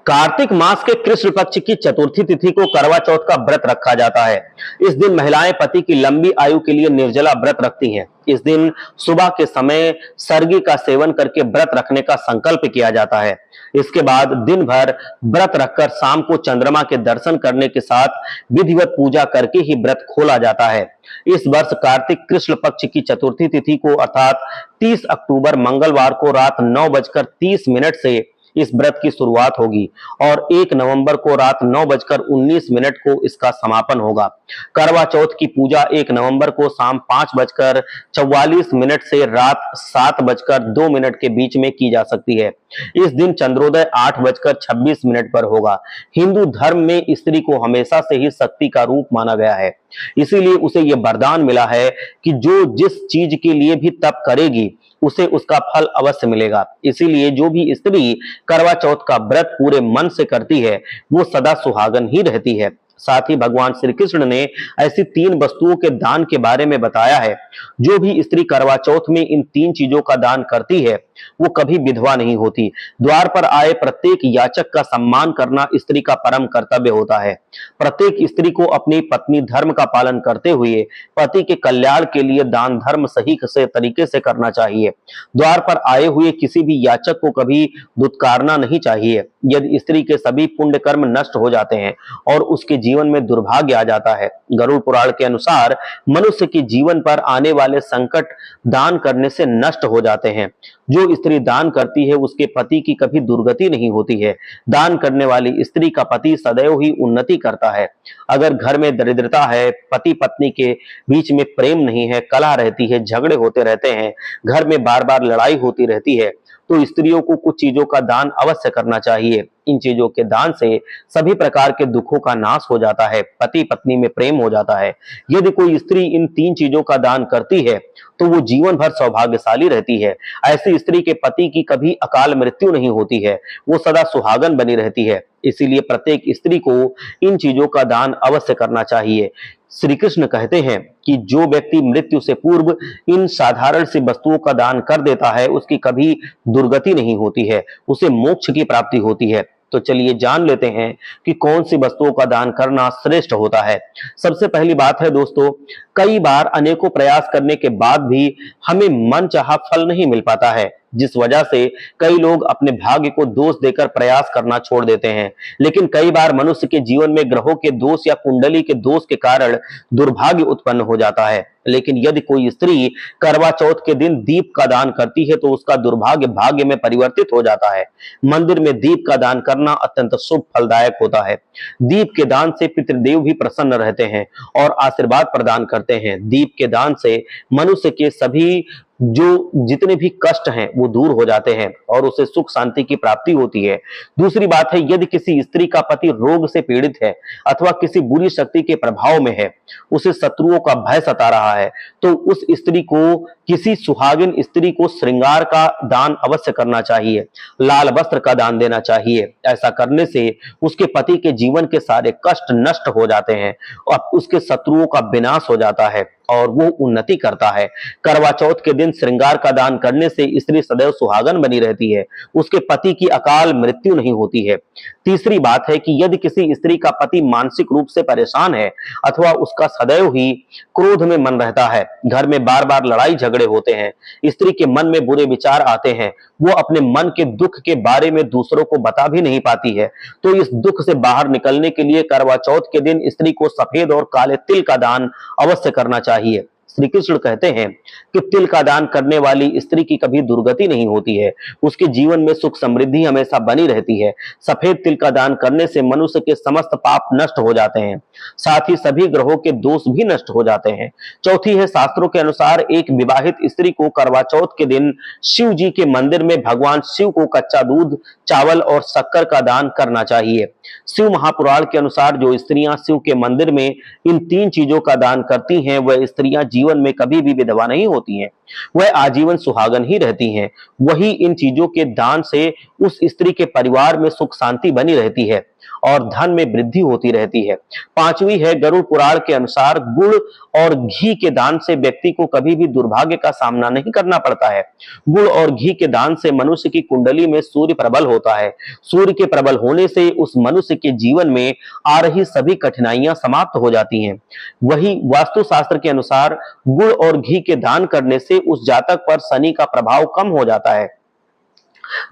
कार्तिक मास के कृष्ण पक्ष की चतुर्थी तिथि को करवा चौथ का व्रत रखा जाता है। इस दिन महिलाएं पति की लंबी आयु के लिए निर्जला व्रत रखती हैं। इस दिन सुबह के समय सरगी का सेवन करके व्रत रखने का संकल्प किया जाता है। इसके बाद दिन भर व्रत रखकर शाम को चंद्रमा के दर्शन करने के साथ विधिवत पूजा करके ही व्रत खोला जाता है। इस वर्ष कार्तिक कृष्ण पक्ष की चतुर्थी तिथि को अर्थात 30 अक्टूबर मंगलवार को रात 9:30 से इस व्रत की शुरुआत होगी और 1 नवंबर को रात 9:19 को इसका समापन होगा। करवा चौथ की पूजा 1 नवंबर को शाम 5:44 से रात 7:02 के बीच में की जा सकती है। इस दिन चंद्रोदय 8:26 पर होगा। हिंदू धर्म में स्त्री को हमेशा से ही शक्ति का रूप माना गया है, इसीलिए उसे यह वरदान मिला है कि जो जिस चीज के लिए भी तप करेगी उसे उसका फल अवश्य मिलेगा। इसीलिए जो भी स्त्री करवा चौथ का व्रत पूरे मन से करती है वो सदा सुहागन ही रहती है। साथ ही भगवान श्री कृष्ण ने ऐसी 3 वस्तुओं के दान के बारे में बताया है। जो भी स्त्री करवा चौथ में इन 3 चीजों का दान करती है वो कभी विधवा नहीं होती। द्वार पर आए प्रत्येक याचक का सम्मान करना स्त्री का परम कर्तव्य होता है। प्रत्येक स्त्री को अपनी पत्नी धर्म का पालन करते हुए पति के कल्याण के लिए दान धर्म सही से तरीके से करना चाहिए। द्वार पर आए हुए किसी भी याचक को कभी दुत्कारना नहीं चाहिए। यदि स्त्री के सभी पुण्य कर्म नष्ट हो जाते हैं और उसके जीवन में दुर्भाग्य आ जाता है। गरुड़ पुराण के अनुसार मनुष्य के जीवन पर आने वाले संकट दान करने से नष्ट हो जाते हैं। जो स्त्री दान करती है उसके पति की कभी दुर्गति नहीं होती है। दान करने वाली स्त्री का पति सदैव ही उन्नति करता है। अगर घर में दरिद्रता है, पति पत्नी के बीच में प्रेम नहीं है, कलह रहती है, झगड़े होते रहते हैं, घर में बार बार लड़ाई होती रहती है, तो स्त्रियों को कुछ चीजों का दान अवश्य करना चाहिए। इन चीजों के दान से सभी प्रकार के दुखों का नाश हो जाता है, पति पत्नी में प्रेम हो जाता है। यदि कोई स्त्री इन 3 चीजों का दान करती है तो वो जीवन भर सौभाग्यशाली रहती है। ऐसी स्त्री के पति की कभी अकाल मृत्यु नहीं होती है, वो सदा सुहागन बनी रहती है। इसीलिए प्रत्येक स्त्री को इन चीजों का दान अवश्य करना चाहिए। श्री कृष्ण कहते हैं कि जो व्यक्ति मृत्यु से पूर्व इन साधारण सी वस्तुओं का दान कर देता है उसकी कभी दुर्गति नहीं होती है, उसे मोक्ष की प्राप्ति होती है। तो चलिए जान लेते हैं कि कौन सी वस्तुओं का दान करना श्रेष्ठ होता है। सबसे पहली बात है दोस्तों, कई बार अनेकों प्रयास करने के बाद भी हमें मनचाहा फल नहीं मिल पाता है, जिस वजह से कई लोग अपने भाग्य को दोष देकर प्रयास करना छोड़ देते हैं। लेकिन कई बार मनुष्य के जीवन में ग्रहों के दोष या कुंडली के दोष के कारण दुर्भाग्य उत्पन्न हो जाता है। लेकिन यदि कोई स्त्री करवा चौथ के दिन दीप का दान करती है तो उसका दुर्भाग्य भाग्य में परिवर्तित हो जाता है। मंदिर में दीप का दान करना अत्यंत शुभ फलदायक होता है। दीप के दान से पितृदेव भी प्रसन्न रहते हैं और आशीर्वाद प्रदान करते हैं। दीप के दान से मनुष्य के सभी जितने भी कष्ट हैं वो दूर हो जाते हैं और उसे सुख शांति की प्राप्ति होती है। दूसरी बात है, यदि किसी स्त्री का पति रोग से पीड़ित है अथवा किसी बुरी शक्ति के प्रभाव में है, उसे शत्रुओं का भय सता रहा है, तो उस स्त्री को किसी सुहागिन स्त्री को श्रृंगार का दान अवश्य करना चाहिए, लाल वस्त्र का दान देना चाहिए। ऐसा करने से उसके पति के जीवन के सारे कष्ट नष्ट हो जाते हैं और उसके शत्रुओं का विनाश हो जाता है और वो उन्नति करता है। करवा चौथ के दिन श्रृंगार का दान करने से स्त्री सदैव सुहागन बनी रहती है, उसके पति की अकाल मृत्यु नहीं होती है। तीसरी बात है कि यदि किसी स्त्री का पति मानसिक रूप से परेशान है अथवा उसका सदैव ही क्रोध में मन रहता है, घर में बार बार लड़ाई झगड़े होते हैं, स्त्री के मन में बुरे विचार आते हैं, वो अपने मन के दुख के बारे में दूसरों को बता भी नहीं पाती है, तो इस दुख से बाहर निकलने के लिए करवा चौथ के दिन स्त्री को सफेद और काले तिल का दान अवश्य करना चाहिए। श्री कृष्ण कहते हैं कि तिल का दान करने वाली स्त्री की कभी दुर्गति नहीं होती है, उसके जीवन में सुख समृद्धि हमेशा बनी रहती है। सफेद तिल का दान करने से मनुष्य के समस्त पाप नष्ट हो जाते हैं, साथ ही सभी ग्रहों के दोष भी नष्ट हो जाते हैं। चौथी है, शास्त्रों के अनुसार एक विवाहित स्त्री को करवा चौथ के दिन शिव जी के मंदिर में भगवान शिव को कच्चा दूध, चावल और शक्कर का दान करना चाहिए। शिव महापुराण के अनुसार जो स्त्रियां शिव के मंदिर में इन 3 चीजों का दान करती हैं वह स्त्रियां जीवन में कभी भी विधवा नहीं होती हैं। वह आजीवन सुहागन ही रहती हैं। वही इन चीजों के दान से उस स्त्री के परिवार में सुख शांति बनी रहती है और धन में वृद्धि होती रहती है। पांचवी है, गरुड़ पुराण के अनुसार गुड़ और घी के दान से व्यक्ति को कभी भी दुर्भाग्य का सामना नहीं करना पड़ता है। गुड़ और घी के दान से मनुष्य की कुंडली में सूर्य प्रबल होता है। सूर्य के प्रबल होने से उस मनुष्य के जीवन में आ रही सभी कठिनाइयां समाप्त हो जाती हैं। वही वास्तुशास्त्र के अनुसार गुड़ और घी के दान करने से उस जातक पर शनि का प्रभाव कम हो जाता है,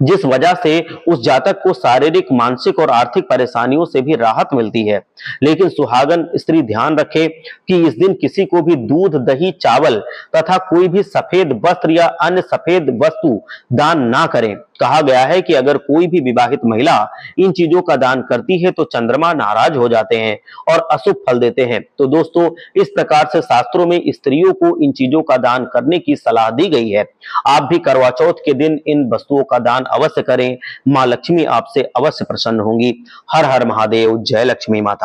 जिस वजह से उस जातक को शारीरिक, मानसिक और आर्थिक परेशानियों से भी राहत मिलती है। लेकिन सुहागन स्त्री ध्यान रखे कि इस दिन किसी को भी दूध, दही, चावल तथा कोई भी सफेद वस्त्र या अन्य सफेद वस्तु दान ना करें। कहा गया है कि अगर कोई भी विवाहित महिला इन चीजों का दान करती है तो चंद्रमा नाराज हो जाते हैं और अशुभ फल देते हैं। तो दोस्तों, इस प्रकार से शास्त्रों में स्त्रियों को इन चीजों का दान करने की सलाह दी गई है। आप भी करवा चौथ के दिन इन वस्तुओं का दान अवश्य करें। मां लक्ष्मी आपसे अवश्य प्रसन्न होंगी। हर हर महादेव। जय लक्ष्मी माता।